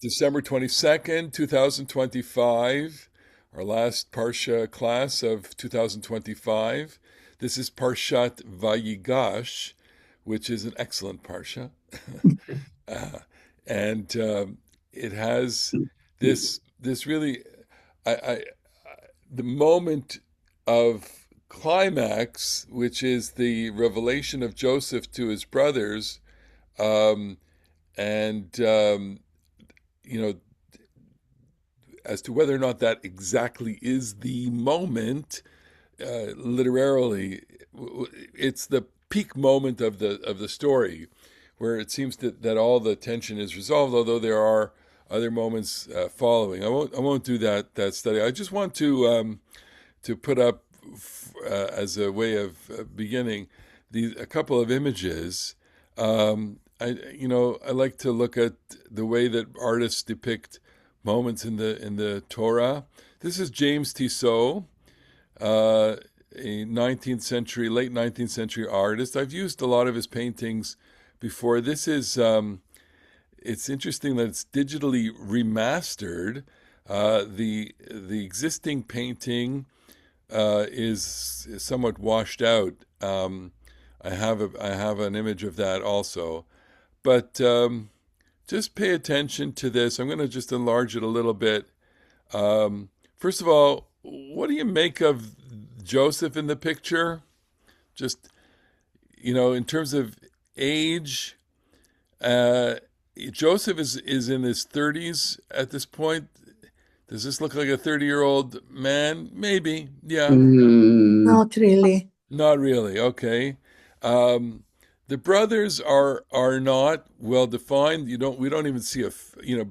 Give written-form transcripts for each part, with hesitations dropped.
December 22nd, 2025, our last Parsha class of 2025. This is Parshat Vayigash, which is an excellent Parsha. uh, and it has this really, I, the moment of climax, which is the revelation of Joseph to his brothers, um, and you know, as to whether or not that exactly is the moment, literarily, it's the peak moment of the story, where it seems that all the tension is resolved. Although there are other moments following. I won't do that study. I just want to put up as a way of beginning a couple of images. I like to look at the way that artists depict moments in the Torah. This is James Tissot, a 19th century, late 19th century artist. I've used a lot of his paintings before. This is it's interesting that it's digitally remastered. The existing painting is somewhat washed out. I have an image of that also, but just pay attention to this. I'm going to just enlarge it a little bit. First of all, what do you make of Joseph in the picture? Just, in terms of age, uh, Joseph is in his 30s at this point. Does this look like a 30-year-old man? Maybe, yeah. Not really. Not really. Okay. Um, the brothers are not well defined. We don't even see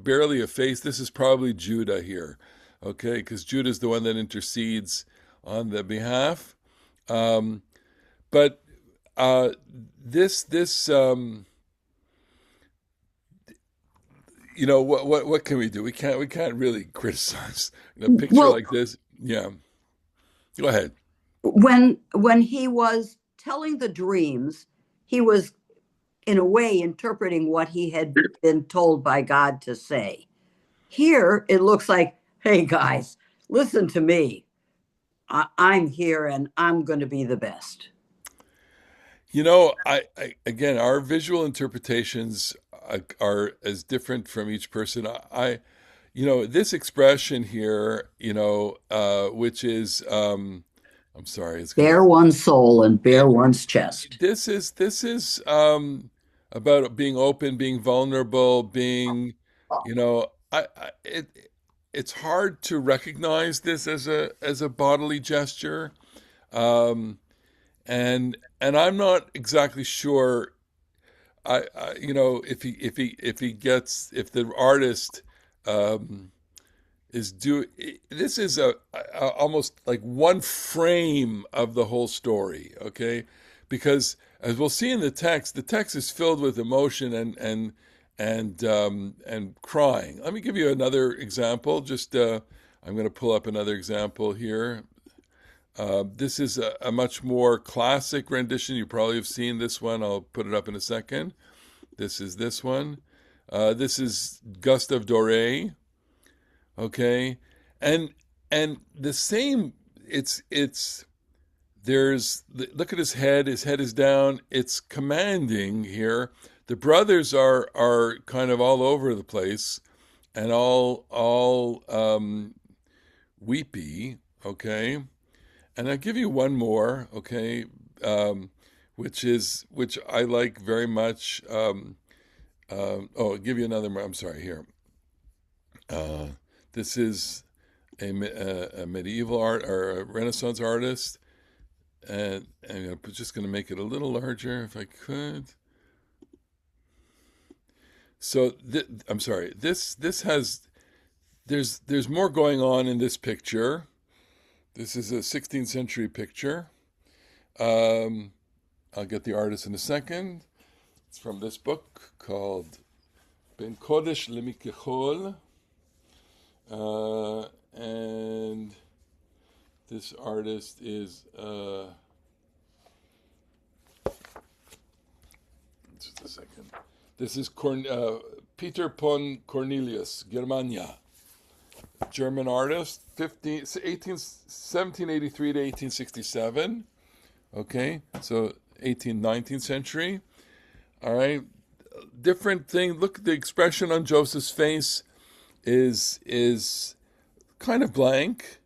barely a face. This is probably Judah here, okay, because Judah is the one that intercedes on the behalf. Um, but this what can we do? We can't really criticize a picture Well, like this. Yeah, go ahead. when he was telling the dreams, he was in a way interpreting what he had been told by God to say. Here it looks like, hey guys, listen to me. I'm here and I'm going to be the best. I again, our visual interpretations are as different from each person. This expression here, which is, I'm sorry, it's gonna. Bare one's soul and It, bare one's chest. this is about being open, being vulnerable, being, it's hard to recognize this as a bodily gesture. Um, and I'm not exactly sure. If the artist um, is do this is almost like one frame of the whole story, okay? Because as we'll see in the text is filled with emotion and crying. Let me give you another example. Just I'm going to pull up another example here. This is a much more classic rendition. You probably have seen this one. I'll put it up in a second. This is this one. This is Gustav Doré. Okay, and and the same. It's there's look at his head. His head is down. It's commanding here. The brothers are kind of all over the place and all weepy. Okay, and I'll give you one more, okay, which I like very much. I'll give you another. I'm sorry. Here, uh, this is a medieval art or a Renaissance artist, and I'm just going to make it a little larger if I could. So I'm sorry. This has there's more going on in this picture. This is a 16th century picture. Um, I'll get the artist in a second. It's from this book called Ben Kodesh Lemikechol. And this artist is, just a second. This is Peter von Cornelius, Germania, German artist, 1783 to 1867. Okay, so 18th, 19th century. All right, different thing. Look, the expression on Joseph's face is kind of blank.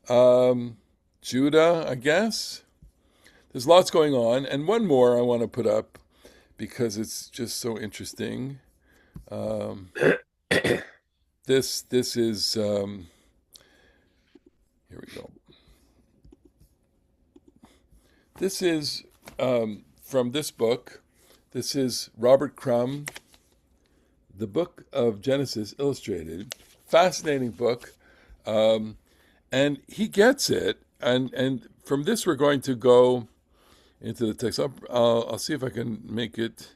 Judah, I guess. There's lots going on, and one more I want to put up because it's just so interesting. Um, this is here we go. This is from this book. This is Robert Crumb, The Book of Genesis Illustrated. Fascinating book, and he gets it. And from this, we're going to go into the text. I'll see if I can make it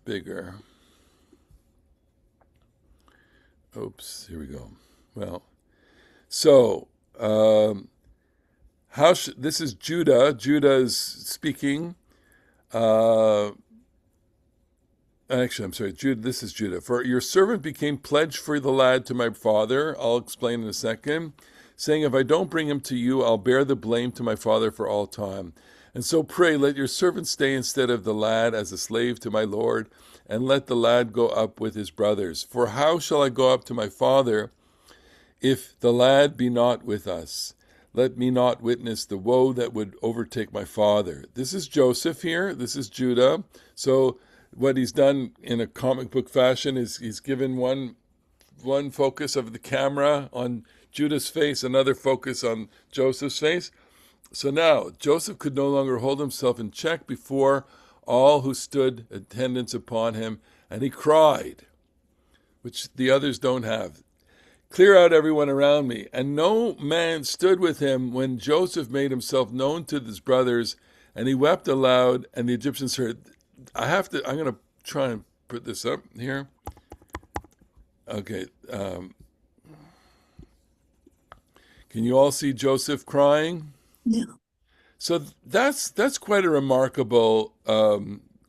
bigger. Oops, here we go. Well, so this is Judah. Judah is speaking. Actually, I'm sorry, Judah. This is Judah. For your servant became pledge for the lad to my father. I'll explain in a second. Saying, if I don't bring him to you, I'll bear the blame to my father for all time. And so pray, let your servant stay instead of the lad as a slave to my lord, and let the lad go up with his brothers. For how shall I go up to my father if the lad be not with us? Let me not witness the woe that would overtake my father. This is Joseph here. This is Judah. So what he's done in a comic book fashion is he's given one focus of the camera on Judah's face, another focus on Joseph's face. So now Joseph could no longer hold himself in check before all who stood attendance upon him, and he cried, which the others don't have. Clear out everyone around me. And no man stood with him when Joseph made himself known to his brothers, and he wept aloud, and the Egyptians heard. I'm going to try and put this up here. Okay. Can you all see Joseph crying? No. So that's quite a remarkable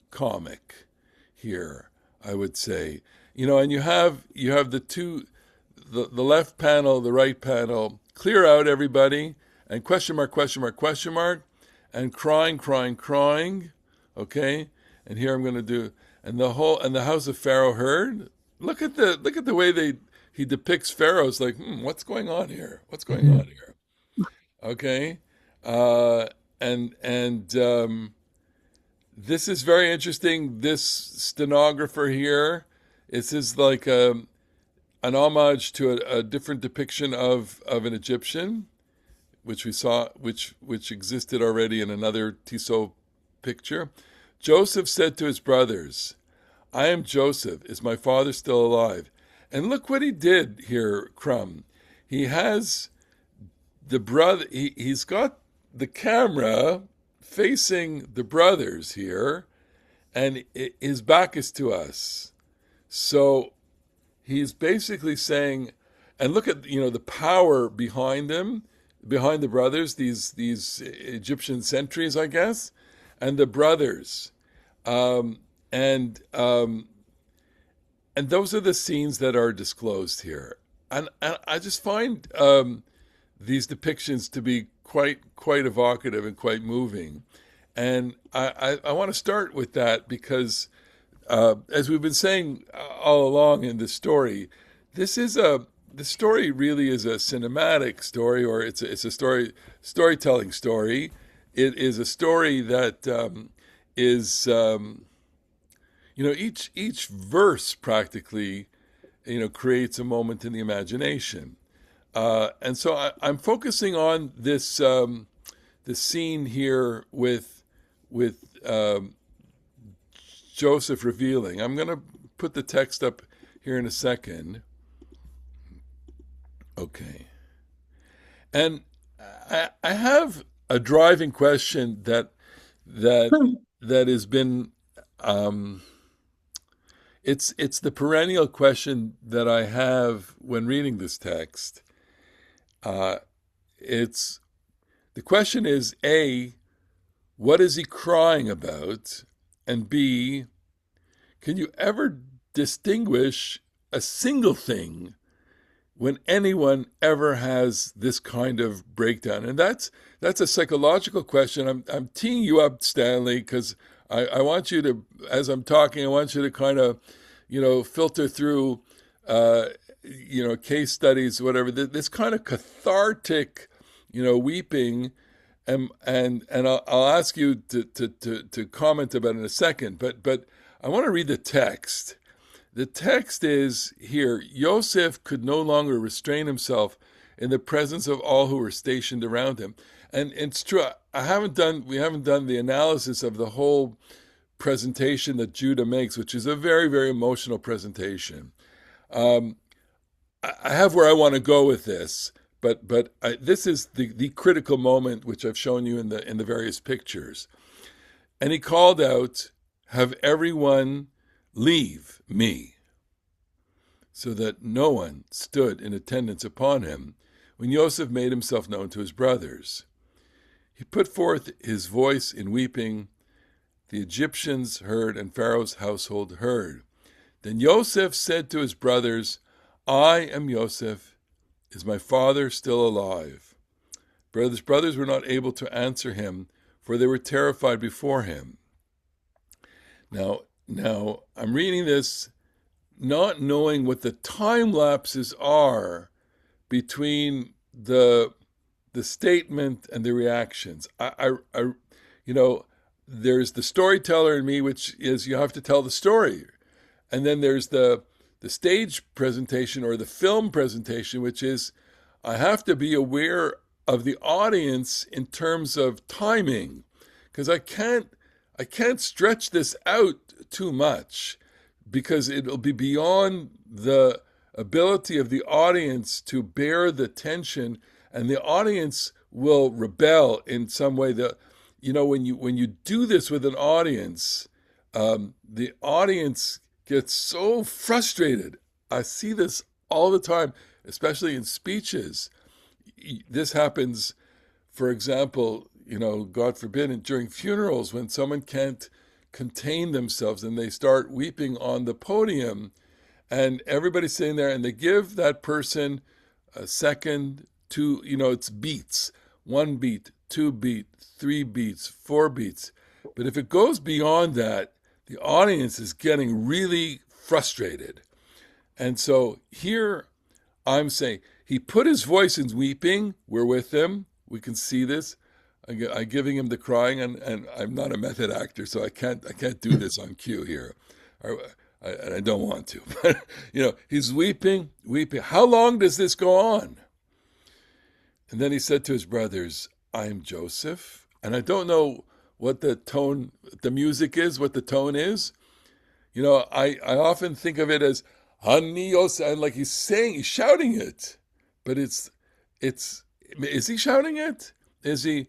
comic here, I would say. And you have the two, the left panel, the right panel, clear out everybody, and question mark, question mark, question mark, and crying, crying, crying. Okay, and here I'm going to do, and the house of Pharaoh heard. Look at the way he depicts Pharaoh's like, what's going on here? What's going on here? Okay, and this is very interesting. This stenographer here, this is like an homage to a different depiction of an Egyptian, which we saw, which existed already in another Tissot picture. Joseph said to his brothers, I am Joseph. Is my father still alive? And look what he did here, Crumb. He has the brother, he's got the camera facing the brothers here, and his back is to us. So he's basically saying, and look at the power behind them, behind the brothers, these Egyptian sentries, I guess, and the brothers, and those are the scenes that are disclosed here, and I just find these depictions to be quite evocative and quite moving, and I want to start with that because as we've been saying all along in this story, the story really is a cinematic story, or it's a storytelling story. It is a story that is each verse practically creates a moment in the imagination, and so I'm focusing on this scene here with Joseph revealing. I'm going to put the text up here in a second. Okay. And I have a driving question that has been it's the perennial question that I have when reading this text. It's the question is A, what is he crying about? And B, can you ever distinguish a single thing when anyone ever has this kind of breakdown. And that's a psychological question. I'm teeing you up, Stanley, because I want you to, as I'm talking, I want you to kind of, filter through, case studies, whatever. This kind of cathartic, weeping, and I'll ask you to comment about it in a second. But I want to read the text. The text is here: Yosef could no longer restrain himself in the presence of all who were stationed around him. And it's true. We haven't done the analysis of the whole presentation that Judah makes, which is a very, very emotional presentation. I have where I want to go with this, but this is the critical moment which I've shown you in the various pictures. And he called out, "Have everyone leave me," so that no one stood in attendance upon him when Yosef made himself known to his brothers. He put forth his voice in weeping. The Egyptians heard, and Pharaoh's household heard. Then Yosef said to his brothers, "I am Yosef. Is my father still alive?" But his brothers were not able to answer him, for they were terrified before him. Now, I'm reading this not knowing what the time lapses are between the statement and the reactions. There's the storyteller in me, which is you have to tell the story, and then there's the stage presentation or the film presentation, which is I have to be aware of the audience in terms of timing, because I can't stretch this out too much, because it'll be beyond the ability of the audience to bear the tension, and the audience will rebel in some way. When you do this with an audience, the audience gets so frustrated. I see this all the time, especially in speeches. This happens, for example, God forbid, during funerals, when someone can't contain themselves and they start weeping on the podium, and everybody's sitting there, and they give that person a second to, it's beats, 1 beat, 2 beat, 3 beats, 4 beats. But if it goes beyond that, the audience is getting really frustrated. And so here I'm saying, he put his voice in weeping. We're with him. We can see this. I'm giving him the crying, and I'm not a method actor, so I can't do this on cue here, and I don't want to. But he's weeping. How long does this go on? And then he said to his brothers, "I am Joseph," and I don't know what the tone, the music is, what the tone is. I often think of it as "Hani Yosef," and like he's shouting it, but is he shouting it? Is he?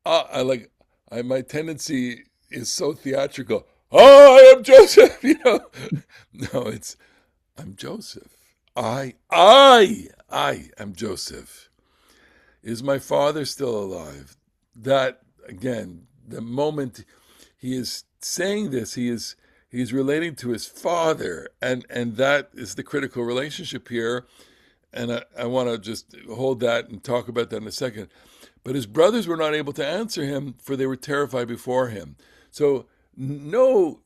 My tendency is so theatrical. "Oh, I am Joseph," No, it's "I'm Joseph. I am Joseph. Is my father still alive?" That, again, the moment he is saying this, he's relating to his father, and that is the critical relationship here. And I want to just hold that and talk about that in a second. But his brothers were not able to answer him, for they were terrified before him. So no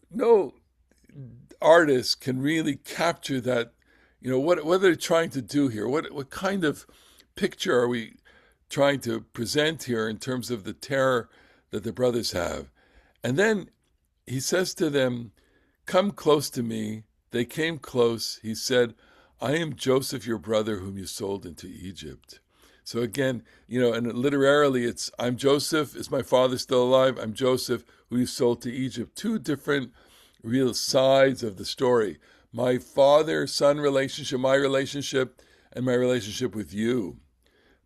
artist can really capture that. What are they trying to do here? What kind of picture are we trying to present here in terms of the terror that the brothers have? And then he says to them, "Come close to me." They came close. He said, "I am Joseph, your brother, whom you sold into Egypt." So again, and literally it's, "I'm Joseph. Is my father still alive? I'm Joseph, who you sold to Egypt." Two different real sides of the story. My father-son relationship, my relationship, and my relationship with you.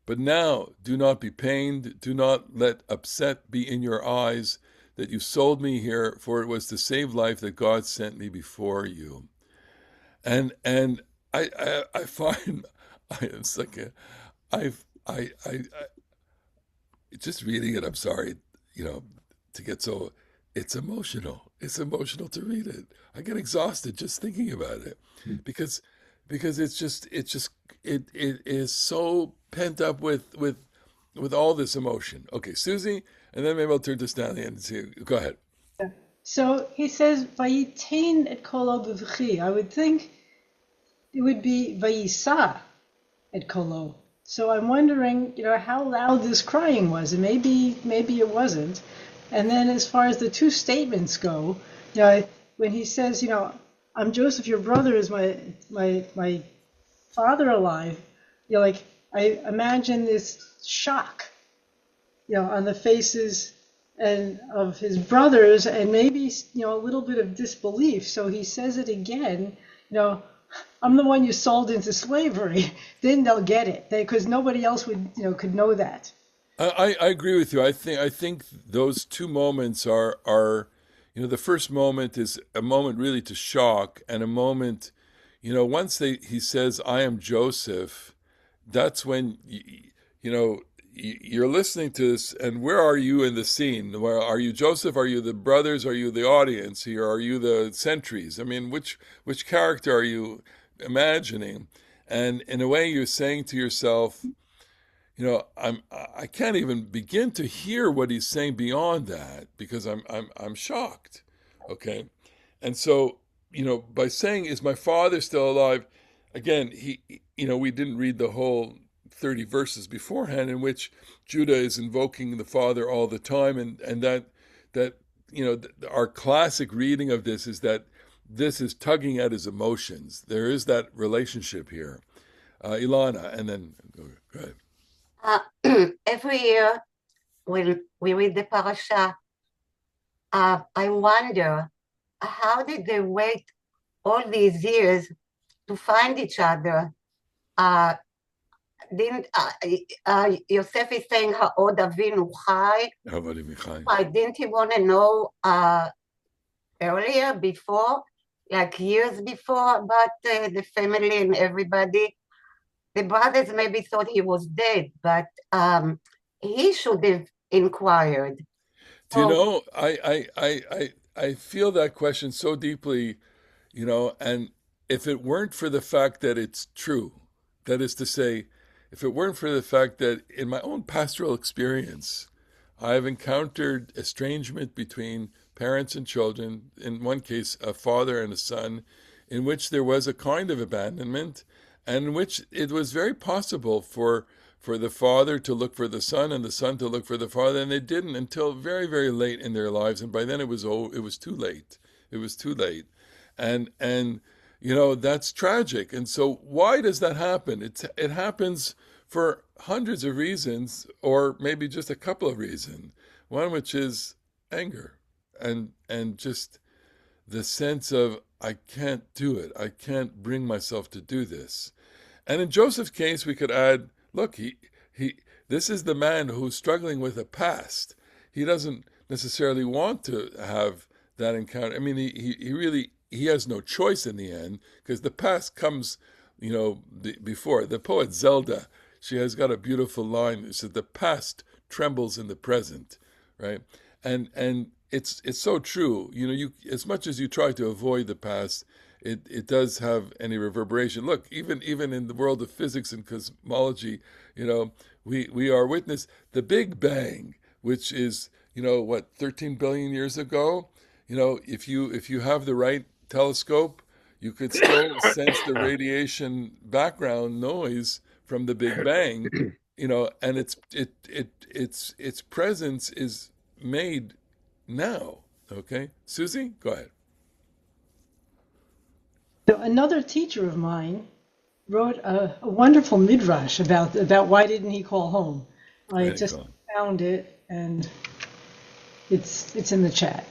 But now, do not be pained. Do not let upset be in your eyes that you sold me here, for it was to save life that God sent me before you. And I find it's like I just reading it. I'm sorry, to get so it's emotional. It's emotional to read it. I get exhausted just thinking about it because it is so pent up with all this emotion. Okay, Susie, and then maybe I'll turn to Stanley and see. Go ahead. So he says, Vayitain et kolo b'v'chi. I would think it would be Vayisa et kolo. So I'm wondering, how loud this crying was, and maybe it wasn't. And then as far as the two statements go, when he says, I'm Joseph, your brother, is my father alive, like I imagine this shock, on the faces and of his brothers, and maybe a little bit of disbelief. So he says it again, I'm the one you sold into slavery. Then they'll get it, because nobody else could know that. I agree with you. I think those two moments are the first moment is a moment really to shock, and a moment, once he says I am Joseph, that's when you're listening to this, and where are you in the scene? Where are you, Joseph? Are you the brothers? Are you the audience here? Are you the sentries? I mean, which character are you imagining? And in a way, you're saying to yourself, I can't even begin to hear what he's saying beyond that because I'm shocked. Okay, and so by saying, "Is my father still alive?" Again, we didn't read the whole 30 verses beforehand in which Judah is invoking the father all the time, and that our classic reading of this is that this is tugging at his emotions. There is that relationship here. Ilana, and then go ahead. Uh, every year when we read the parasha, I wonder how did they wait all these years to find each other? Uh, didn't Yosef is saying Ha'od Avinu Chai? Why didn't he want to know earlier, before, like years before, about the family and everybody? The brothers maybe thought he was dead, but he should have inquired. Do you know, I feel that question so deeply, and if it weren't for the fact that it's true, that is to say, if it weren't for the fact that in my own pastoral experience, I've encountered estrangement between parents and children, in one case, a father and a son, in which there was a kind of abandonment, and in which it was very possible for the father to look for the son and the son to look for the father, and they didn't until very, very late in their lives, and by then it was too late. It was too late, and that's tragic. And so why does that happen? It happens for hundreds of reasons, or maybe just a couple of reasons. One which is anger, and just the sense of I can't do it. I can't bring myself to do this. And in Joseph's case, we could add, look, he this is the man who's struggling with a past. He doesn't necessarily want to have that encounter. I mean, he has no choice in the end, because the past comes, before. The poet Zelda, she has got a beautiful line. It says, "The past trembles in the present," right? And it's so true. You as much as you try to avoid the past, it does have any reverberation. Look, even in the world of physics and cosmology, we are witness the Big Bang, which is 13 billion years ago. If you have the right telescope, you could still sense the radiation background noise from the Big Bang. And its presence is made now. Okay, Susie, go ahead. So another teacher of mine wrote a wonderful midrash about why didn't he call home. I just found it, and it's in the chat.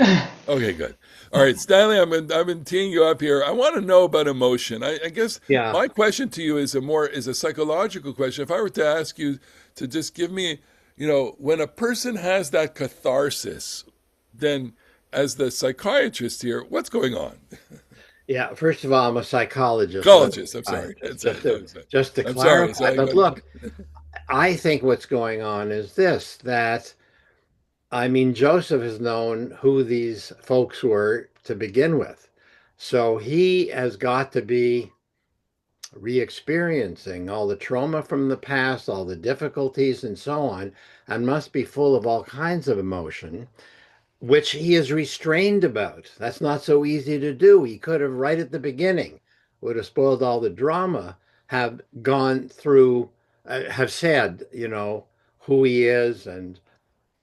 Okay, good. All right, Stanley, I've been teeing you up here. I want to know about emotion. I guess my question to you is a psychological question. If I were to ask you to just give me, when a person has that catharsis, then as the psychiatrist here, what's going on? Yeah, first of all, I'm a psychologist. Psychologist, I'm sorry. Just to clarify. But look, I think what's going on is this, that I mean, Joseph has known who these folks were to begin with. So he has got to be re-experiencing all the trauma from the past, all the difficulties and so on, and must be full of all kinds of emotion, which he is restrained about. That's not so easy to do. He could have, right at the beginning, would have spoiled all the drama, have gone through, have said, who he is and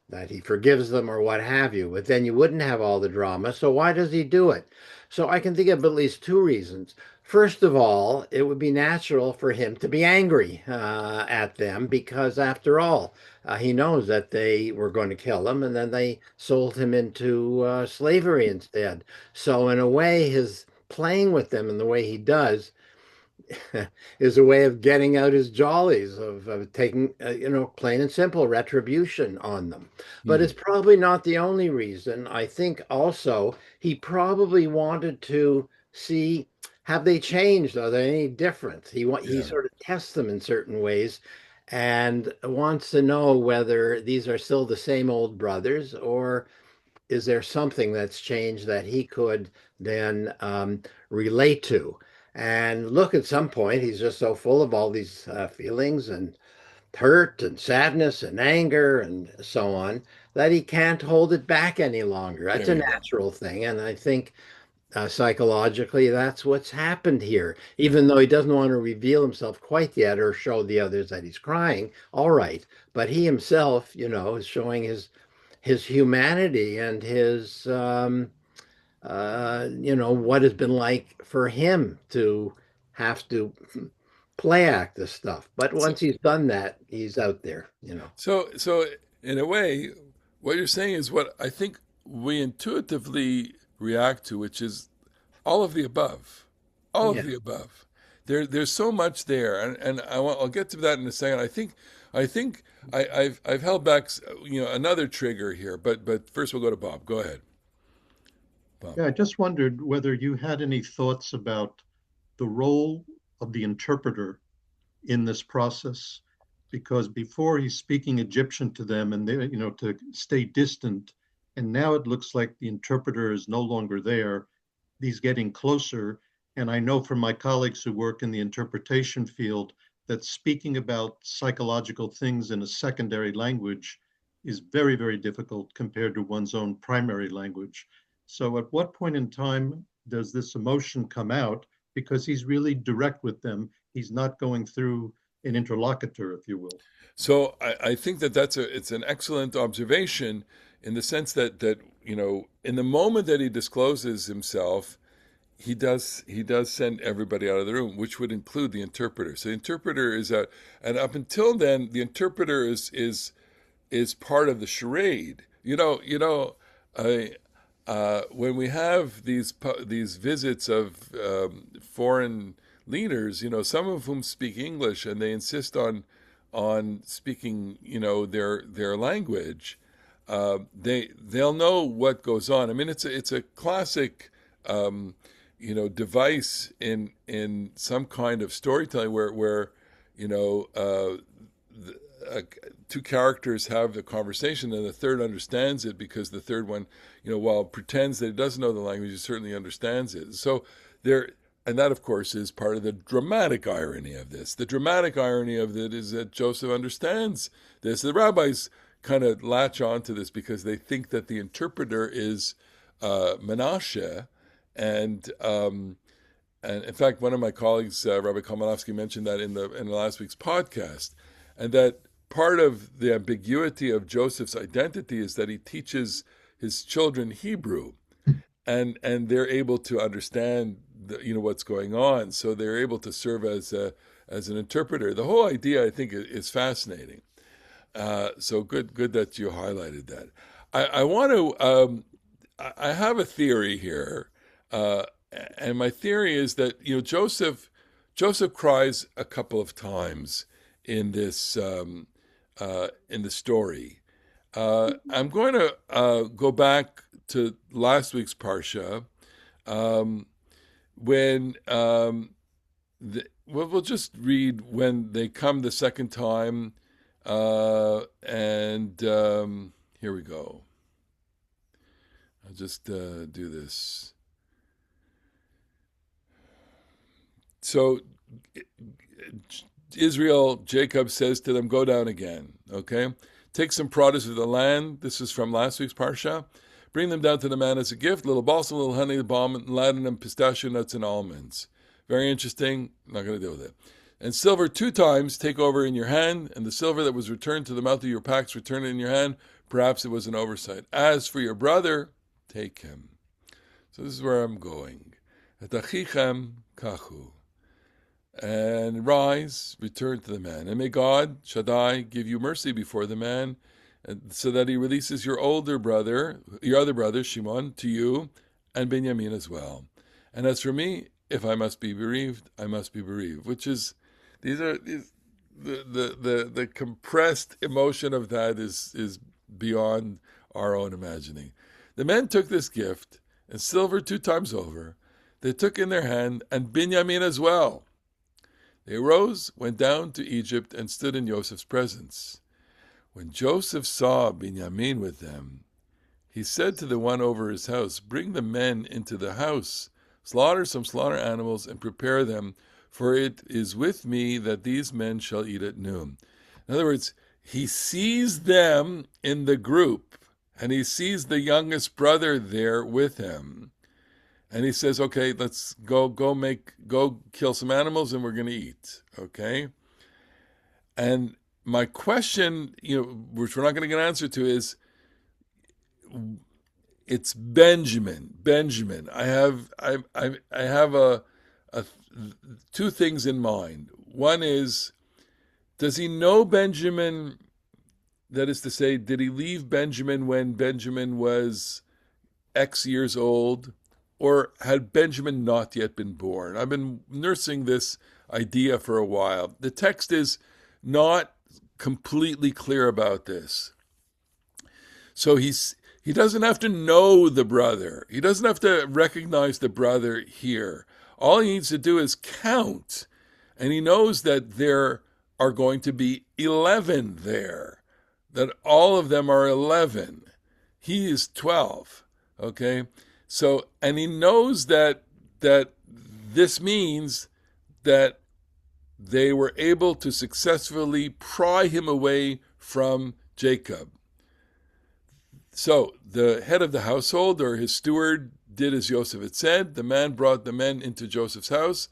that he forgives them or what have you, but then you wouldn't have all the drama. So why does he do it? So I can think of at least two reasons. First of all, it would be natural for him to be angry at them because, after all, he knows that they were going to kill him and then they sold him into slavery instead. So, in a way, his playing with them in the way he does is a way of getting out his jollies, of taking, plain and simple retribution on them. But Hmm. it's probably not the only reason. I think also he probably wanted to see, have they changed? Are they any different? He Yeah. sort of tests them in certain ways and wants to know whether these are still the same old brothers, or is there something that's changed that he could then relate to? And look, at some point, he's just so full of all these feelings and hurt and sadness and anger and so on that he can't hold it back any longer. That's There a you go. natural thing. And I think psychologically, that's what's happened here. Yeah. Even though he doesn't want to reveal himself quite yet or show the others that he's crying, all right. But he himself, is showing his humanity and his what has been like for him to have to play act this stuff. But So, once he's done that, he's out there. so in a way, what you're saying is what I think we intuitively react to, which is all of the above, all of Yeah. the above. There's so much there, and I'll get to that in a second. I've held back, another trigger here, but first we'll go to Bob. Go ahead, Bob. Yeah, I just wondered whether you had any thoughts about the role of the interpreter in this process, because before he's speaking Egyptian to them and they, to stay distant, and now it looks like the interpreter is no longer there. He's getting closer. And I know from my colleagues who work in the interpretation field that speaking about psychological things in a secondary language is very, very difficult compared to one's own primary language. So at what point in time does this emotion come out? Because he's really direct with them. He's not going through an interlocutor, if you will. So I think that it's an excellent observation in the sense that in the moment that he discloses himself, he does send everybody out of the room, which would include the interpreter. So the interpreter is out, and up until then, the interpreter is part of the charade. When we have these visits of foreign leaders, some of whom speak English, and they insist on speaking, their language. They'll know what goes on. I mean, it's a classic. Device in some kind of storytelling where two characters have a conversation and the third understands it because the third one, while pretends that he doesn't know the language, he certainly understands it. So there, and that of course is part of the dramatic irony of this. The dramatic irony of it is that Joseph understands this. The rabbis kind of latch onto this because they think that the interpreter is Menashe. And in fact, one of my colleagues, Rabbi Kalmanovsky, mentioned that in the last week's podcast, and that part of the ambiguity of Joseph's identity is that he teaches his children Hebrew, and they're able to understand what's going on, so they're able to serve as an interpreter. The whole idea, I think, is fascinating. So good that you highlighted that. I want to. I have a theory here. And my theory is that Joseph cries a couple of times in this in the story. I'm going to go back to last week's parsha when we'll just read when they come the second time, and Here we go. I'll just do this. So Israel, Jacob says to them, go down again, okay? Take some produce of the land. This is from last week's Parsha. Bring them down to the man as a gift, little balsam, little honey, balm, and ladanum, pistachio nuts, and almonds. Very interesting. I'm not going to deal with it. And silver 2 times take over in your hand, and the silver that was returned to the mouth of your packs, return it in your hand. Perhaps it was an oversight. As for your brother, take him. So this is where I'm going. Et achichem kachu. And rise, return to the man. And may God, Shaddai, give you mercy before the man, so that he releases your other brother, Shimon, to you, and Benjamin as well. And as for me, if I must be bereaved, I must be bereaved. Which is, the compressed emotion of that is beyond our own imagining. The men took this gift, and silver 2 times over, they took in their hand, and Benjamin as well. They arose, went down to Egypt, and stood in Joseph's presence. When Joseph saw Benjamin with them, he said to the one over his house, bring the men into the house, slaughter some slaughter animals, and prepare them, for it is with me that these men shall eat at noon. In other words, he sees them in the group, and he sees the youngest brother there with him. And he says, okay, let's go kill some animals, and we're going to eat, okay? And my question, which we're not going to get an answer to, is, it's Benjamin. I have two things in mind. One is, does he know Benjamin? That is to say, did he leave Benjamin when Benjamin was X years old? Or had Benjamin not yet been born? I've been nursing this idea for a while. The text is not completely clear about this. So he doesn't have to know the brother. He doesn't have to recognize the brother here. All he needs to do is count. And he knows that there are going to be 11 there. That all of them are 11. He is 12. Okay? So, and he knows that this means that they were able to successfully pry him away from Jacob. So the head of the household, or his steward, did as Joseph had said. The man brought the men into Joseph's house,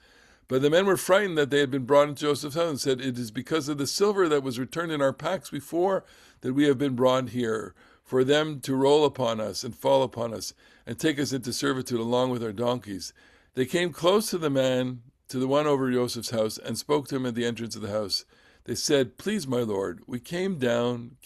but the men were frightened that they had been brought into Joseph's house and said, it is because of the silver that was returned in our packs before that we have been brought here, for them to roll upon us and fall upon us and take us into servitude along with our donkeys. They came close to the man, to the one over Joseph's house, and spoke to him at the entrance of the house. They said, please, my lord, we came down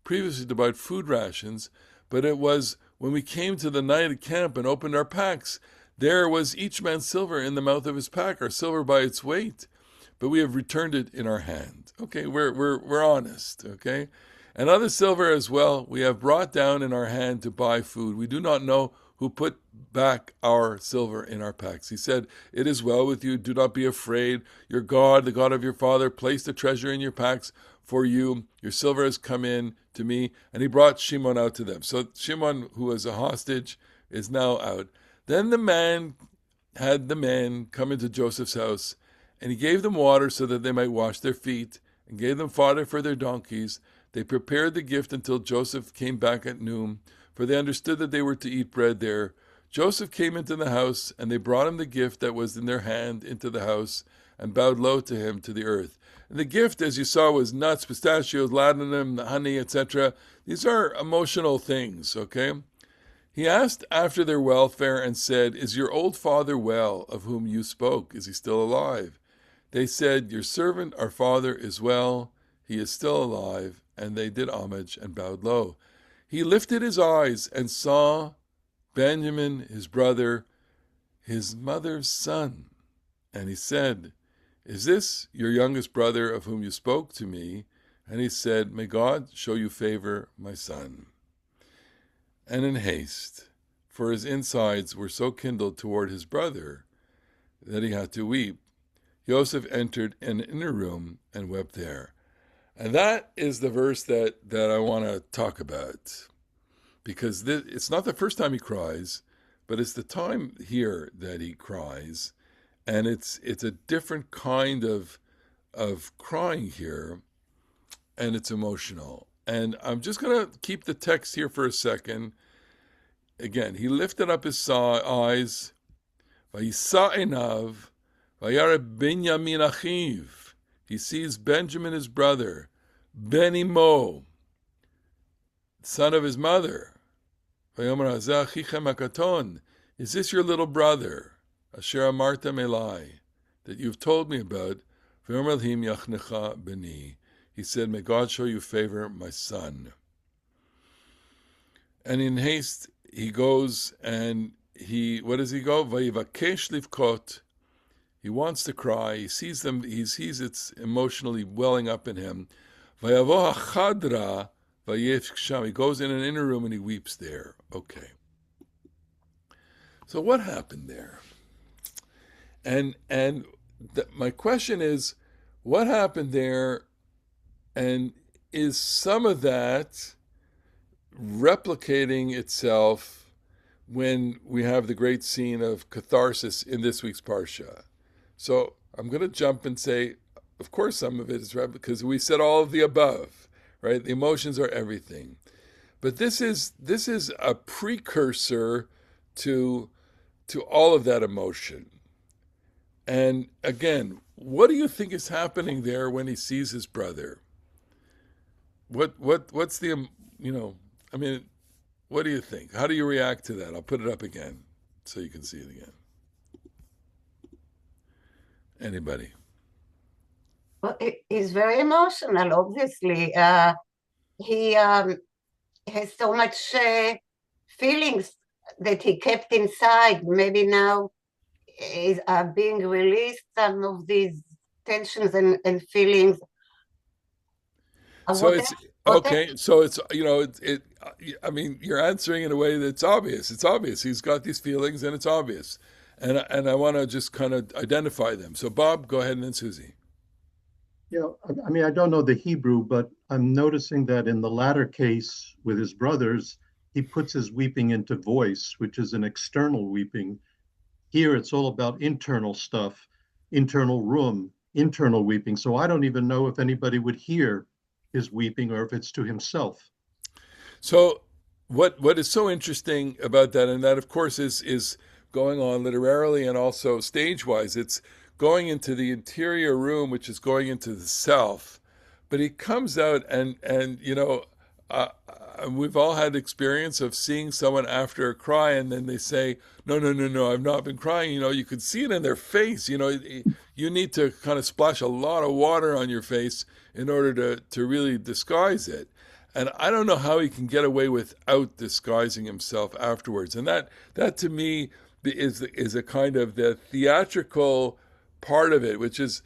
previously to buy food rations, but it was when we came to the night at camp and opened our packs, there was each man's silver in the mouth of his pack, our silver by its weight, but we have returned it in our hand. Okay, we're honest, okay? And other silver as well we have brought down in our hand to buy food. We do not know who put back our silver in our packs. He said, it is well with you. Do not be afraid. Your God, the God of your father, placed the treasure in your packs for you. Your silver has come in to me. And he brought Shimon out to them. So Shimon, who was a hostage, is now out. Then the man had the men come into Joseph's house, and he gave them water so that they might wash their feet, and gave them fodder for their donkeys. They prepared the gift until Joseph came back at noon, for they understood that they were to eat bread there. Joseph came into the house, and they brought him the gift that was in their hand into the house, and bowed low to him to the earth. And the gift, as you saw, was nuts, pistachios, ladanum, honey, etc. These are emotional things, okay? He asked after their welfare and said, is your old father well, of whom you spoke? Is he still alive? They said, your servant, our father, is well. He is still alive. And they did homage and bowed low. He lifted his eyes and saw Benjamin, his brother, his mother's son. And he said, is this your youngest brother of whom you spoke to me? And he said, may God show you favor, my son. And in haste, for his insides were so kindled toward his brother that he had to weep, Joseph entered an inner room and wept there. And that is the verse that I want to talk about, because it's not the first time he cries, but it's the time here that he cries, and it's a different kind of crying here, and it's emotional. And I'm just going to keep the text here for a second. Again, he lifted up his eyes, vayisa einav, vayare Benyamin achiv. He sees Benjamin, his brother, Ben imo, son of his mother. Vayomer hazeh achichem hakaton. Is this your little brother, asher amartem elai, that you've told me about? Vayomer lahim yachnecha beni. He said, may God show you favor, my son. And in haste, he goes and what does he go? Vayivakesh livkot. He wants to cry. He sees them. He sees it's emotionally welling up in him. Vayavo hachadra vayef ksham. He goes in an inner room and he weeps there. Okay. So what happened there? And my question is, what happened there? And is some of that replicating itself when we have the great scene of catharsis in this week's Parsha? So I'm going to jump and say, of course, some of it is right, because we said all of the above, right? The emotions are everything. But this is a precursor to all of that emotion. And again, what do you think is happening there when he sees his brother? What's the, I mean, what do you think? How do you react to that? I'll put it up again so you can see it again. Anybody? Well, he's very emotional, obviously. He has so much feelings that he kept inside. Maybe now is being released, some of these tensions and feelings. So it's okay. So it's I mean, you're answering in a way that's obvious. It's obvious. He's got these feelings, and it's obvious. And I want to just kind of identify them. So Bob, go ahead, and then Susie. Yeah, I mean, I don't know the Hebrew, but I'm noticing that in the latter case with his brothers, he puts his weeping into voice, which is an external weeping. Here, it's all about internal stuff, internal room, internal weeping. So I don't even know if anybody would hear his weeping or if it's to himself. So what is so interesting about that, and that of course is going on literarily and also stage-wise, it's going into the interior room, which is going into the self. But he comes out and we've all had experience of seeing someone after a cry and then they say, no, I've not been crying. You could see it in their face. You need to kind of splash a lot of water on your face in order to really disguise it. And I don't know how he can get away without disguising himself afterwards. And that to me is a kind of the theatrical part of it, which is,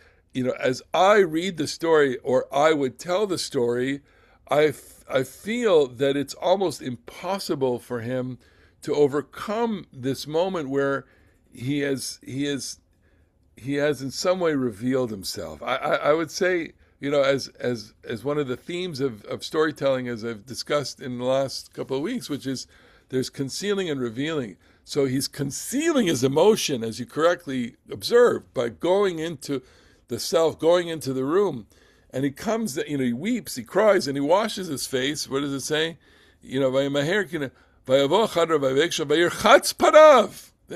as I read the story or I would tell the story, I feel that it's almost impossible for him to overcome this moment where he has in some way revealed himself. I would say, as one of the themes of storytelling, as I've discussed in the last couple of weeks, which is there's concealing and revealing. So he's concealing his emotion, as you correctly observed, by going into the self, going into the room. And he comes, he weeps, he cries, and he washes his face. What does it say? Then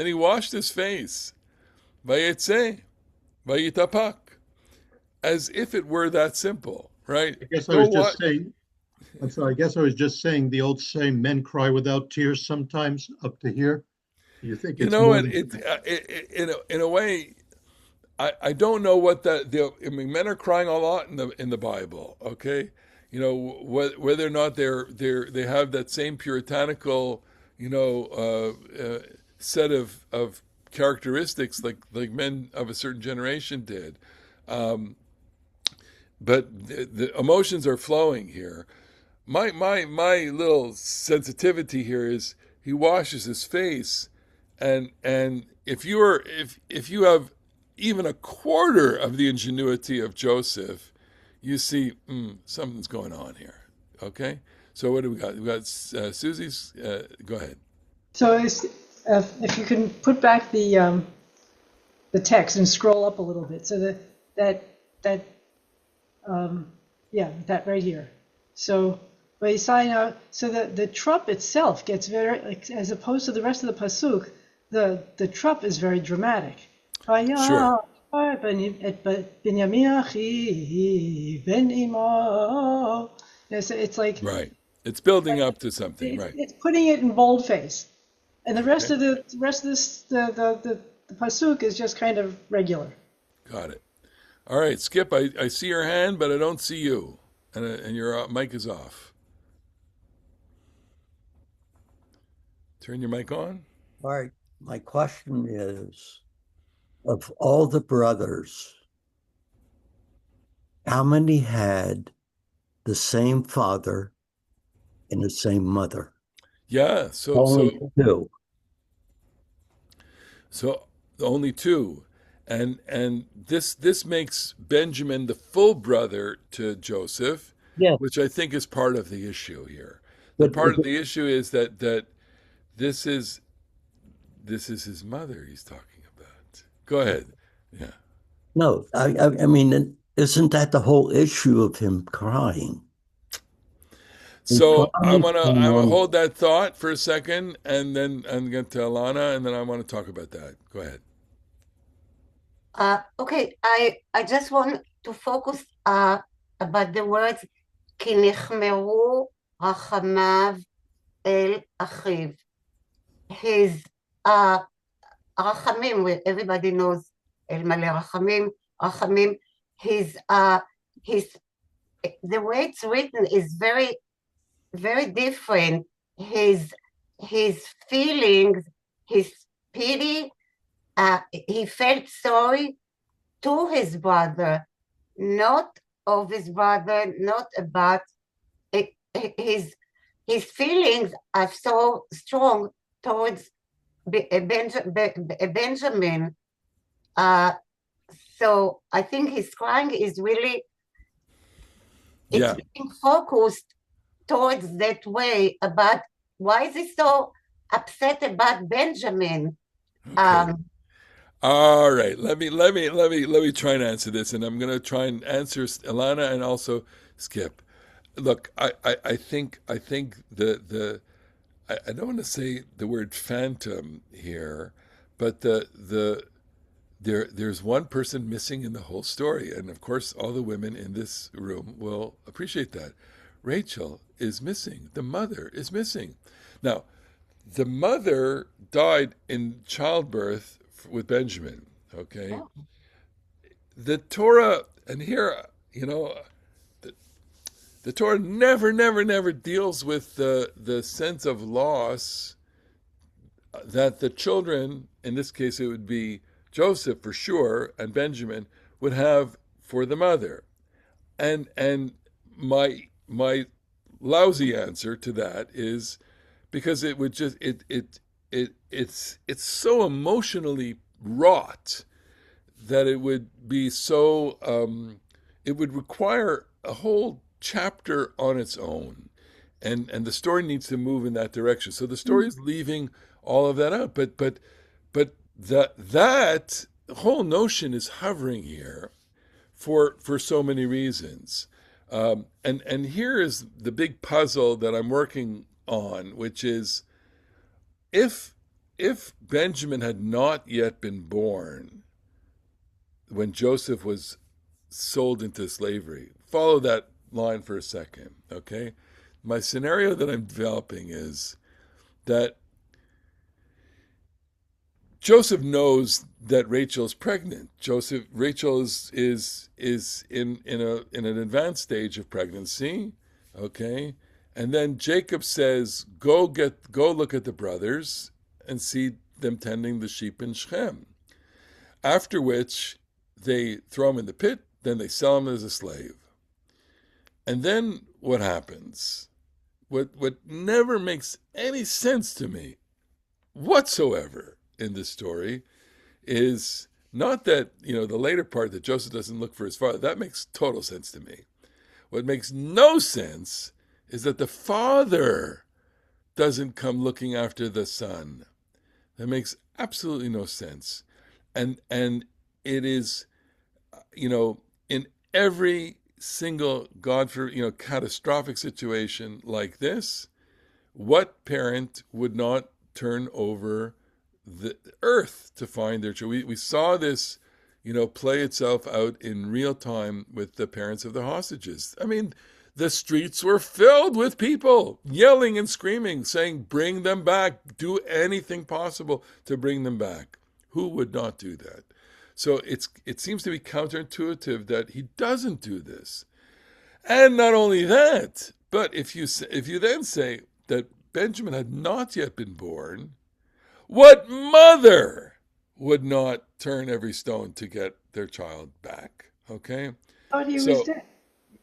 he washed his face. As if it were that simple, right? I guess I was just saying, I'm sorry, I guess I was just saying the old saying, men cry without tears sometimes, up to here. You think it's more than... in a way, I don't know what men are crying a lot in the Bible, okay? Whether or not they have that same puritanical, set of characteristics like men of a certain generation did. But the emotions are flowing here. My little sensitivity here is he washes his face, and if you have even a quarter of the ingenuity of Joseph, you see something's going on here. Okay, so what do we got? We got Susie's. Go ahead. So if you can put back the text and scroll up a little bit, so that yeah, that right here. So by sign out, so the trup itself gets very, like, as opposed to the rest of the pasuk, the trup is very dramatic. Sure. So it's like Right. It's building up to something. Right. it's putting it in boldface, and the rest Okay. of this the pasuk is just kind of regular. Got it. All right, Skip. I see your hand, but I don't see you, and your mic is off. Turn your mic on. All right. My question is, of all the brothers, how many had the same father and the same mother? Yeah. So Only two. so only two, and this makes Benjamin the full brother to Joseph, Yes, which I think is part of the issue here. The but part of the issue is that this is his mother he's talking about. Go ahead. Yeah. no, I mean, isn't that the whole issue of him crying? He's So crying I wanna for hold that thought for a second, and then I'm get to Alana, and then I want to talk about that. Go ahead. Okay, I just want to focus about the words כי נחמרו רחמיו אל אחיו. His רחמים, everybody knows אל מלא רחמים, רחמים, his the way it's written is very, very different. His feelings, his pity, he felt sorry to his brother, not of his brother, not about his feelings are so strong towards Benjamin. So I think his crying is really, it's Yeah. being focused towards that way about why is he so upset about Benjamin. Okay. All right. Let me try and answer this, and I'm going to try and answer Alana and also Skip. Look, I think I don't want to say the word phantom here, but there's one person missing in the whole story, and of course all the women in this room will appreciate that. Rachel is missing. The mother is missing. Now, the mother died in childbirth with Benjamin. Okay, the Torah, and here the Torah never deals with the sense of loss that the children, in this case it would be Joseph for sure, and Benjamin, would have for the mother. And my lousy answer to that is because it would just it's so emotionally wrought that it would be so it would require a whole chapter on its own, and the story needs to move in that direction. So the story is leaving all of that out, but that whole notion is hovering here for so many reasons. And here is the big puzzle that I'm working on, which is if Benjamin had not yet been born when Joseph was sold into slavery, follow that line for a second, okay? My scenario that I'm developing is that Joseph knows that Rachel's pregnant. Rachel is in an advanced stage of pregnancy, okay? And then Jacob says, go look at the brothers and see them tending the sheep in Shechem. After which they throw him in the pit, then they sell him as a slave. And then what happens? What never makes any sense to me whatsoever in this story is not that, the later part that Joseph doesn't look for his father. That makes total sense to me. What makes no sense is that the father doesn't come looking after the son. That makes absolutely no sense. And it is, in every single catastrophic situation like this, what parent would not turn over the earth to find their child? We saw this, play itself out in real time with the parents of the hostages. I mean, the streets were filled with people yelling and screaming, saying, bring them back, do anything possible to bring them back. Who would not do that? So it seems to be counterintuitive that he doesn't do this. And not only that, but if you then say that Benjamin had not yet been born, what mother would not turn every stone to get their child back? Okay? Thought he was dead.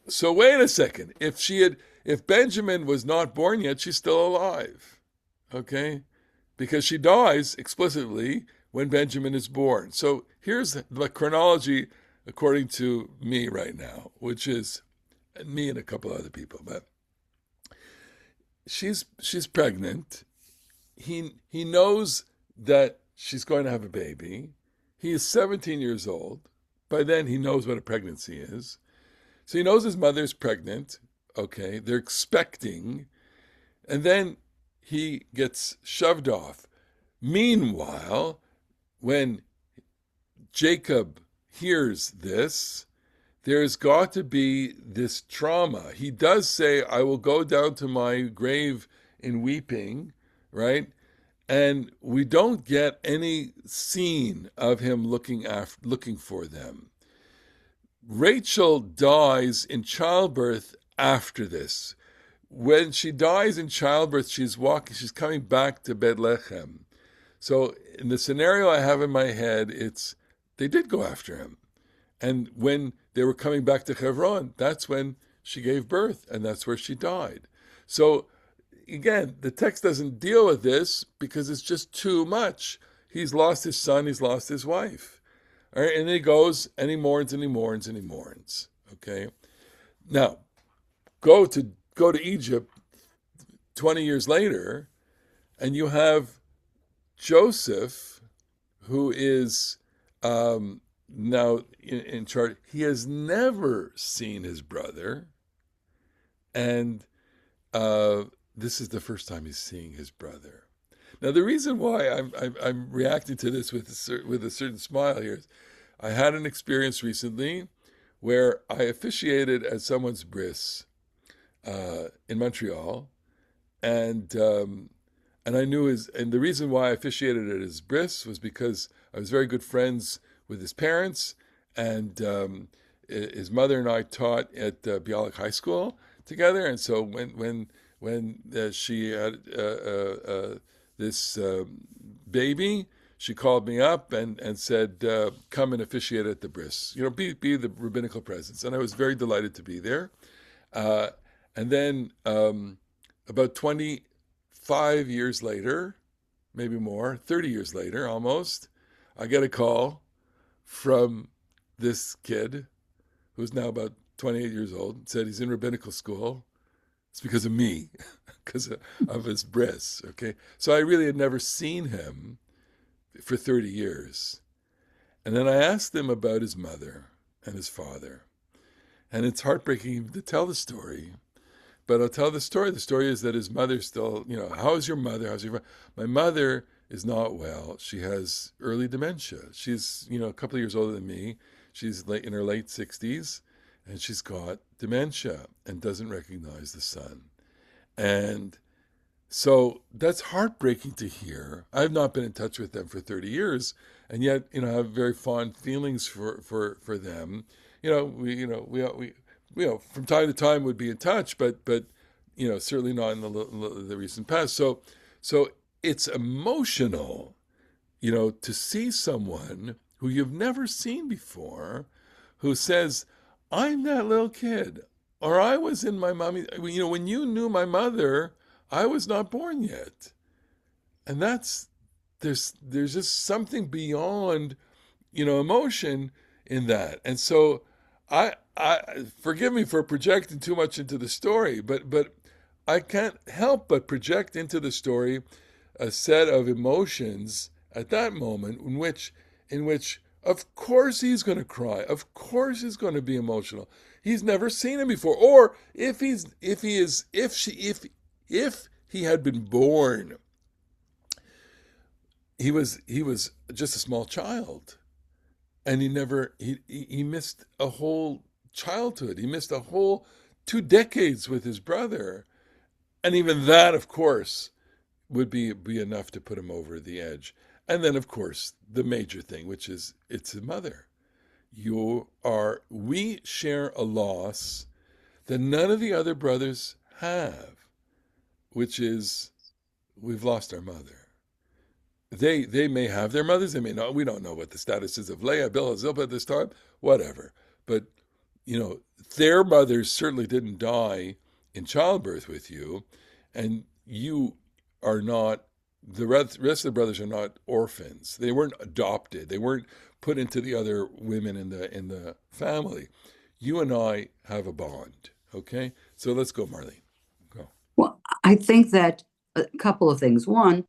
So wait a second. If Benjamin was not born yet, she's still alive. Okay? Because she dies explicitly when Benjamin is born. So here's the chronology according to me right now, which is me and a couple other people, but she's pregnant. He knows that she's going to have a baby. He is 17 years old. By then he knows what a pregnancy is. So he knows his mother's pregnant. Okay, they're expecting. And then he gets shoved off. Meanwhile, when Jacob hears this, there's got to be this trauma. He does say, I will go down to my grave in weeping, right? And we don't get any scene of him looking for them. Rachel dies in childbirth after this. When she dies in childbirth, she's coming back to Bethlehem. So in the scenario I have in my head, they did go after him. And when they were coming back to Hebron, that's when she gave birth, and that's where she died. So again, the text doesn't deal with this because it's just too much. He's lost his son, he's lost his wife. All right, and he goes and he mourns and he mourns and he mourns. Okay? Now, go to Egypt 20 years later, and you have Joseph, who is now in charge. He has never seen his brother, and this is the first time he's seeing his brother. Now, the reason why I'm reacting to this with a certain smile here is I had an experience recently where I officiated at someone's bris in Montreal, and I knew and the reason why I officiated at his bris was because I was very good friends with his parents, and his mother and I taught at Bialik High School together. And so when she had this baby, she called me up and said, "Come and officiate at the bris. Be the rabbinical presence." And I was very delighted to be there. And then about 25 years later, maybe more, 30 years later almost, I get a call from this kid who's now about 28 years old, said he's in rabbinical school. It's because of me, because of his bris, okay? So I really had never seen him for 30 years. And then I asked him about his mother and his father. And it's heartbreaking to tell the story, but I'll tell the story. The story is that his mother still, how is your mother? How's your mother? My mother is not well. She has early dementia. She's, a couple of years older than me. She's in her late 60s, and she's got dementia and doesn't recognize the son. And so that's heartbreaking to hear. I've not been in touch with them for 30 years, and yet, I have very fond feelings for them. We from time to time would be in touch, but certainly not in the recent past. So it's emotional, to see someone who you've never seen before, who says, "I'm that little kid," or "I was in my mommy." When you knew my mother, I was not born yet, and there's just something beyond, emotion in that. And so I forgive me for projecting too much into the story, but I can't help but project into the story a set of emotions at that moment in which of course he's going to cry, of course he's going to be emotional. He's never seen him before, or if he had been born, he was just a small child, and he missed a whole childhood. He missed a whole 2 decades with his brother, and even that, of course, would be enough to put him over the edge. And then, of course, the major thing, which is it's a mother. We share a loss that none of the other brothers have, which is we've lost our mother. They may have their mothers, they may not. We don't know what the status is of Leah, Bilhah, Zilpah at this time, whatever. But, their mothers certainly didn't die in childbirth with you, and you are not, the rest of the brothers are not orphans. They weren't adopted. They weren't put into the other women in the family. You and I have a bond, okay? So let's go, Marlene. Go. Well, I think that a couple of things. One,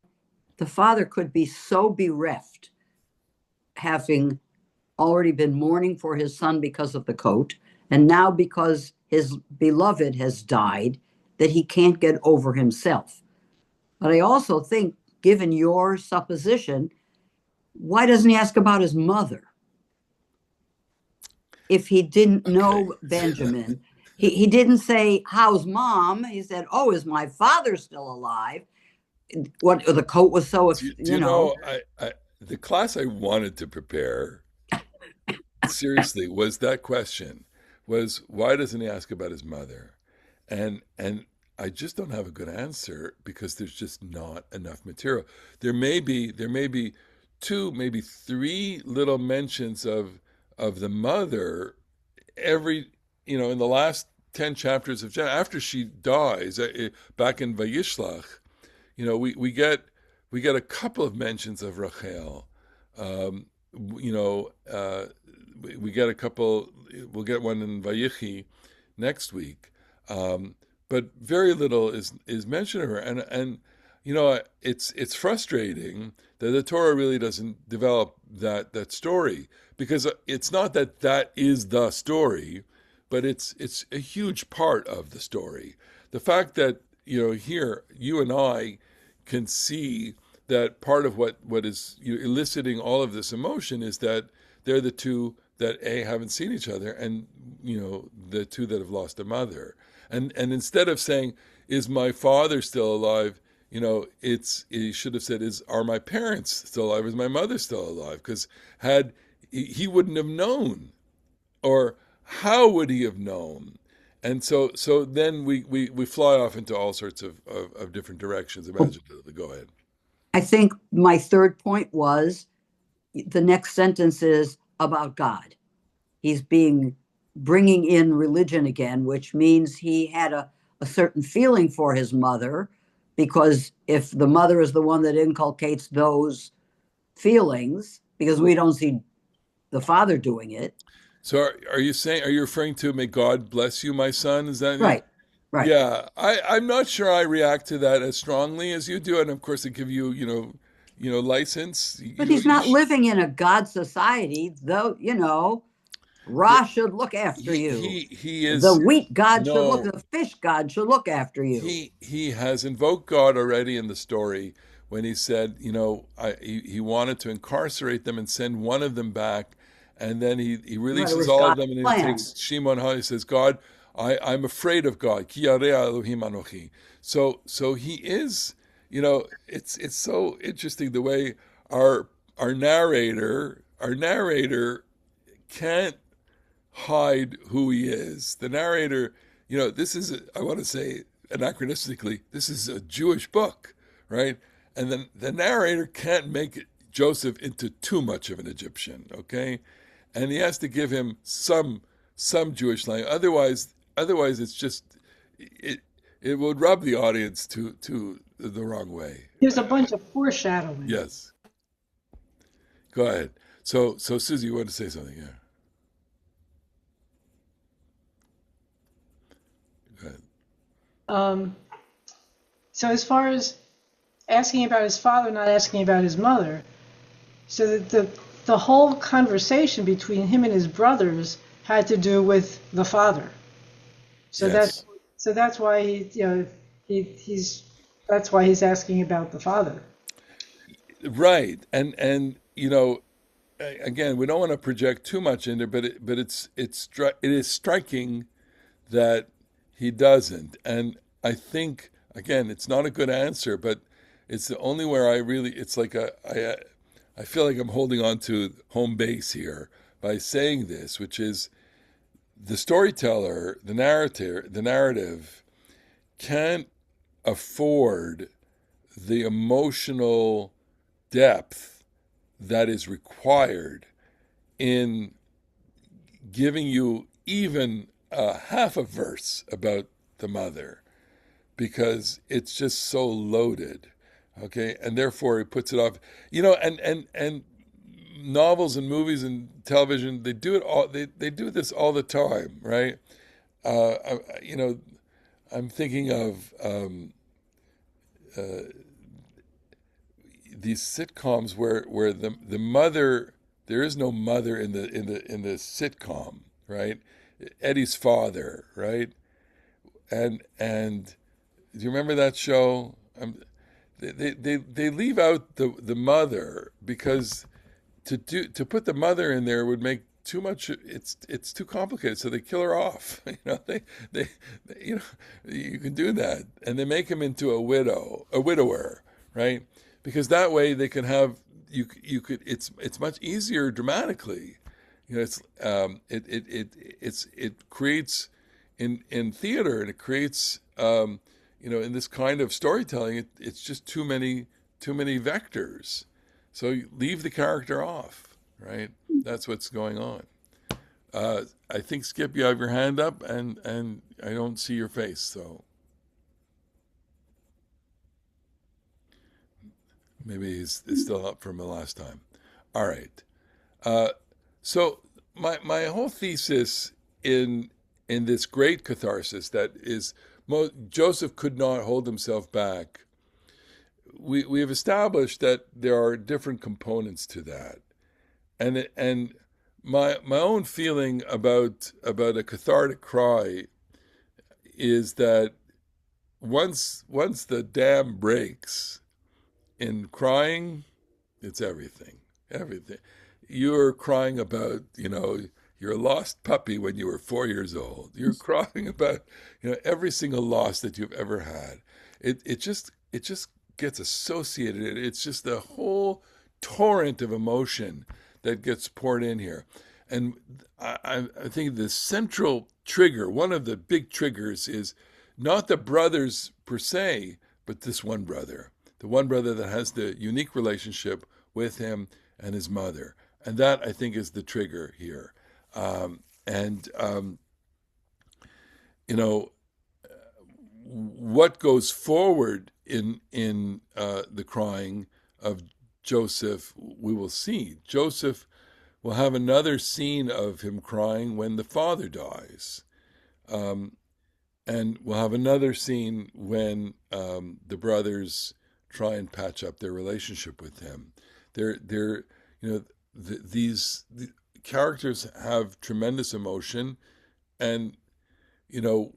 the father could be so bereft, having already been mourning for his son because of the coat, and now because his beloved has died, that he can't get over himself. But I also think, given your supposition, why doesn't he ask about his mother? If he didn't know Benjamin, he didn't say, how's mom? He said, oh, is my father still alive? What the coat was so, Do you know, the class I wanted to prepare, seriously, was that question, was why doesn't he ask about his mother? And I just don't have a good answer because there's just not enough material. There may be two, maybe three little mentions of the mother every, in the last 10 chapters of Genesis, after she dies, back in Vayishlach. We get a couple of mentions of Rachel. We get a couple. We'll get one in Vayichi next week, but very little is mentioned of her. And it's frustrating that the Torah really doesn't develop that story, because it's not that is the story, but it's a huge part of the story. The fact that here you and I can see that part of what is eliciting all of this emotion is that they're the two that haven't seen each other, and the two that have lost a mother, and instead of saying, is my father still alive, he should have said, are my parents still alive, is my mother still alive? Because had he wouldn't have known, or how would he have known? And so then we fly off into all sorts of different directions. Imaginatively. Go ahead. I think my third point was the next sentence is about God. He's bringing in religion again, which means he had a certain feeling for his mother, because if the mother is the one that inculcates those feelings, because we don't see the father doing it. So are you referring to, may God bless you, my son? Is that right? Right. Yeah, I'm not sure I react to that as strongly as you do, and of course, I give you license. But he's not living in a God society, though. Ra should look after you. He is the wheat God should look. The fish God should look after you. He has invoked God already in the story when he said, he wanted to incarcerate them and send one of them back. And then he releases all of them, and he takes Shimon. He says, God, I'm afraid of God. Ki yareh Elohim anochi. So he is, it's so interesting the way our narrator can't hide who he is. The narrator, this is, I want to say anachronistically, this is a Jewish book, right? And then the narrator can't make Joseph into too much of an Egyptian, okay? And he has to give him some Jewish language. Otherwise, it's just it would rub the audience to the wrong way. There's a bunch of foreshadowing. Yes. Go ahead. So Susie, you want to say something? Yeah. Um, so as far as asking about his father, not asking about his mother, so that the whole conversation between him and his brothers had to do with the father. So Yes. that's why he's that's why he's asking about the father. Right. And again, we don't want to project too much into it, but it is striking that he doesn't. And I think, again, it's not a good answer, but it's the only where it's like I feel like I'm holding on to home base here by saying this, which is the storyteller, the narrative can't afford the emotional depth that is required in giving you even half a verse about the mother, because it's just so loaded. Okay, and therefore it puts it off. And novels and movies and television, they do it all. They do this all the time, right? You know, I'm thinking of these sitcoms where the mother, there is no mother in the sitcom, right? Eddie's father, right? And do you remember that show? They leave out the mother because to put the mother in there would make too much. It's too complicated, so they kill her off. They you can do that, and they make him into a widower, right? Because that way they can have you could it's much easier dramatically. It creates in theater, and it creates in this kind of storytelling, it's just too many vectors. So you leave the character off, right? That's what's going on. I think, Skip, you have your hand up, and I don't see your face, so maybe he's still up from the last time. All right. Uh, so my whole thesis in this great catharsis that is Joseph could not hold himself back. We have established that there are different components to that, and my own feeling about a cathartic cry is that once the dam breaks in crying, it's everything. Everything. You're crying about, your lost puppy when you were 4 years old. You're crying about, every single loss that you've ever had. It just gets associated. It's just the whole torrent of emotion that gets poured in here. And I think the central trigger, one of the big triggers, is not the brothers per se, but this one brother. The one brother that has the unique relationship with him and his mother. And that, I think, is the trigger here. And what goes forward in the crying of Joseph, we will see. Joseph will have another scene of him crying when the father dies. And we'll have another scene when the brothers try and patch up their relationship with him. These characters have tremendous emotion, and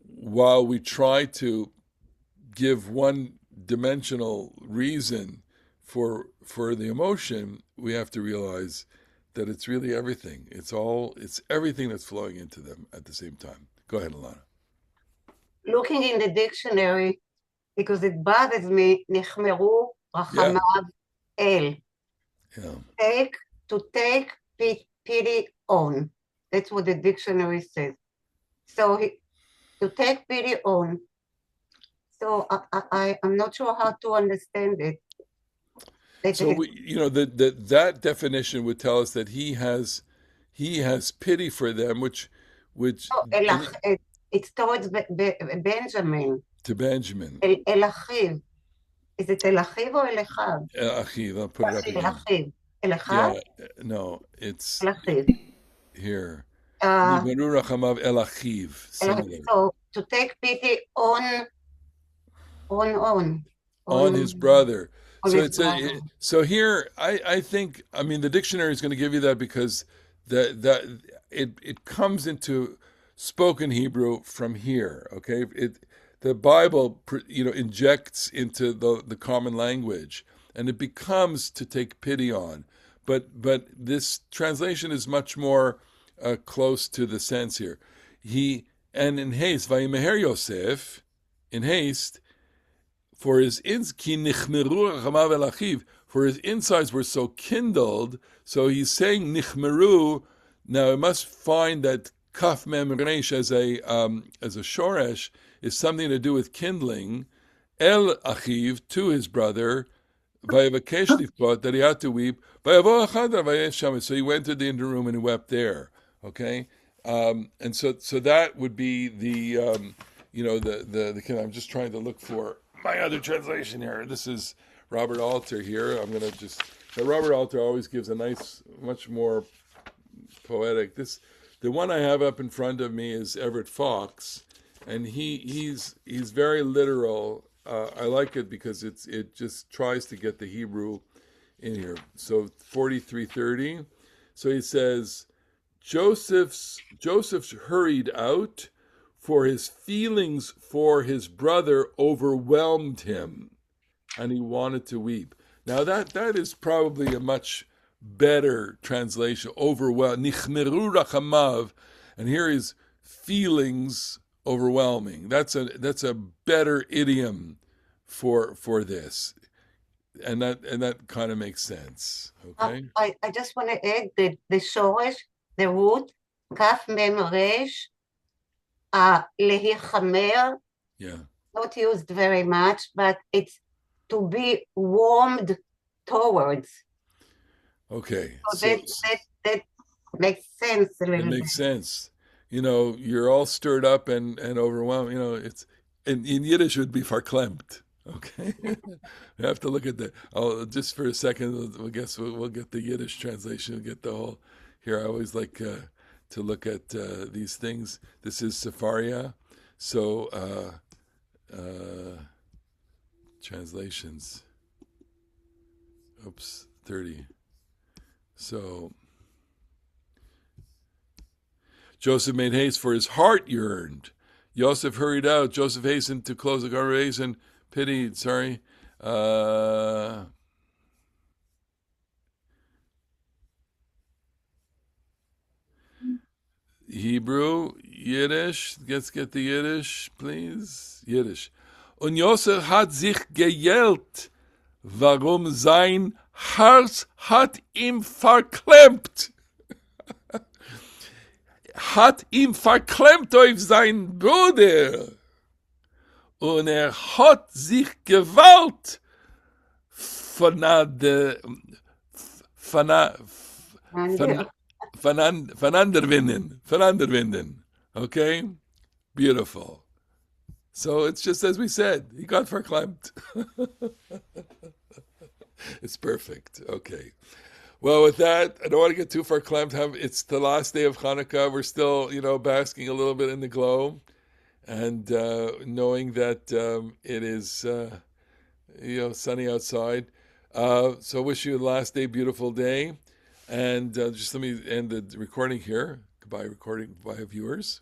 while we try to give one-dimensional reason for the emotion, we have to realize that it's really everything. It's everything that's flowing into them at the same time. Go ahead, Alana. Looking in the dictionary, because it bothers me, נחמרו רחמיו אל. Yeah. To take pity on. That's what the dictionary says. So to take pity on. So I'm not sure how to understand it. So that definition would tell us that he has pity for them, which it's towards Benjamin. To Benjamin. אל אחיו. Is it אל אחיו או אל אחיו? אל אחיו. I'll put it up אל again. אחיו. אל אחיו? Yeah, no, it's אל אחיו. Here. נחמרו רחמיו אל אחיו. So to take pity on on his brother. on So his it's brother. so here I think, I mean, the dictionary is going to give you that because it comes into spoken Hebrew from here. Okay, the Bible injects into the common language, and it becomes to take pity on. But this translation is much more close to the sense here. And in haste, Vayimeher Yosef, in haste, for his for his insides were so kindled. So he's saying nichmeru. Now I must find that kaf mem resh as a shoresh is something to do with kindling. El achiv, to his brother. Vayevakesh lifkot, that he had to weep. Vayavo achadar vayesh shama. So he went to the inner room and he wept there. Okay, and so that would be the the. I'm just trying to look for my other translation here. This is Robert Alter here. I'm going to just. Now Robert Alter always gives a nice, much more poetic. The one I have up in front of me is Everett Fox, and he's very literal. I like it because it just tries to get the Hebrew in here. So 43:30. So he says, Joseph hurried out, for his feelings for his brother overwhelmed him, and he wanted to weep. Now that is probably a much better translation. Overwhelmed, nichmeru rachamav, and here is feelings overwhelming. That's a better idiom for this, and that kind of makes sense. Okay. I just want to add that the shoresh, the root, kaf mem resh, lehichamer, Yeah. not used very much, but it's to be warmed towards. Okay. So that makes sense a It little bit. makes sense. You're all stirred up and overwhelmed. It's in Yiddish it would be verklempt. Okay, we have to look at the. Oh, just for a second, we'll get the Yiddish translation. We'll get the whole. Here, I always like to look at these things. This is Sefaria, so translations. Oops, 30. So. Joseph made haste, for his heart yearned. Joseph hurried out. Joseph hastened to close the congregation. Pitied, sorry. Hebrew, Yiddish. Let's get the Yiddish, please. Yiddish. Und Joseph hat sich gejellt, warum sein Herz hat ihm verklemmt. Hat ihm verklemmt auf sein Bruder. Und hat sich gewalt vananderwinden. Okay? Beautiful. So it's just as we said. He got verklemmt. It's perfect. Okay. Well, with that, I don't want to get too far clamped. It's the last day of Hanukkah. We're still, basking a little bit in the glow, and knowing that it is, sunny outside. So, wish you the last day, beautiful day, and just let me end the recording here. Goodbye, viewers.